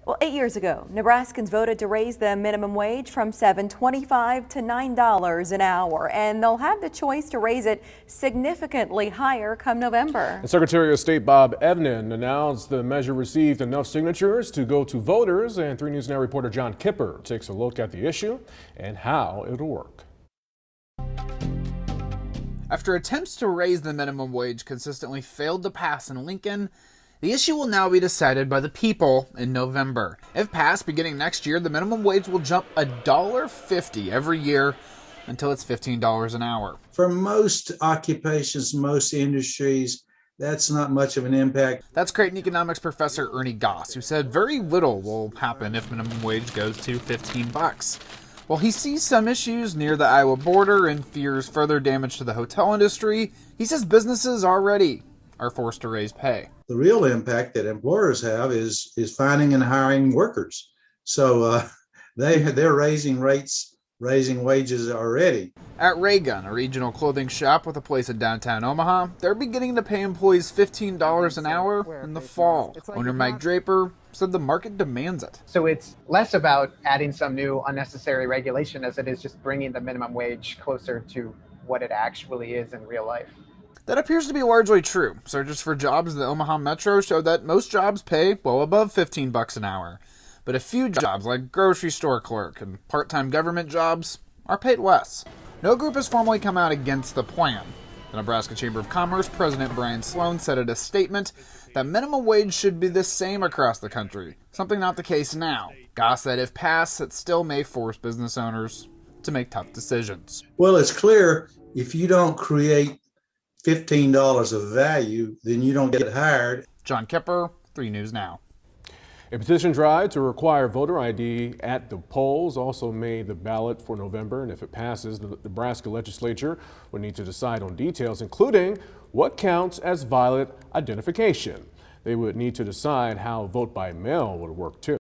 Well, 8 years ago, Nebraskans voted to raise the minimum wage from $7.25 to $9 an hour, and they'll have the choice to raise it significantly higher come November. And Secretary of State Bob Evnen announced the measure received enough signatures to go to voters, and 3 News Now reporter John Kipper takes a look at the issue and how it'll work. After attempts to raise the minimum wage consistently failed to pass in Lincoln, the issue will now be decided by the people in November. If passed, beginning next year, the minimum wage will jump $1.50 every year until it's $15 an hour. For most occupations, most industries, that's not much of an impact. That's Creighton Economics Professor Ernie Goss, who said very little will happen if minimum wage goes to $15. While he sees some issues near the Iowa border and fears further damage to the hotel industry, he says businesses already are forced to raise pay. The real impact that employers have is finding and hiring workers. So they're raising rates, raising wages already. At Raygun, a regional clothing shop with a place in downtown Omaha, they're beginning to pay employees $15 an hour in the fall. Owner Mike Draper said the market demands it. So it's less about adding some new unnecessary regulation as it is just bringing the minimum wage closer to what it actually is in real life. That appears to be largely true. Searches for jobs in the Omaha Metro show that most jobs pay well above $15 an hour. But a few jobs, like grocery store clerk and part-time government jobs, are paid less. No group has formally come out against the plan. The Nebraska Chamber of Commerce President Brian Sloan said in a statement that minimum wage should be the same across the country, something not the case now. Goss said if passed, it still may force business owners to make tough decisions. Well, it's clear if you don't create $15 of value, then you don't get hired. John Kipper, 3 News Now. A petition drive to require voter ID at the polls also made the ballot for November, and if it passes, the Nebraska legislature would need to decide on details, including what counts as valid identification. They would need to decide how vote by mail would work too.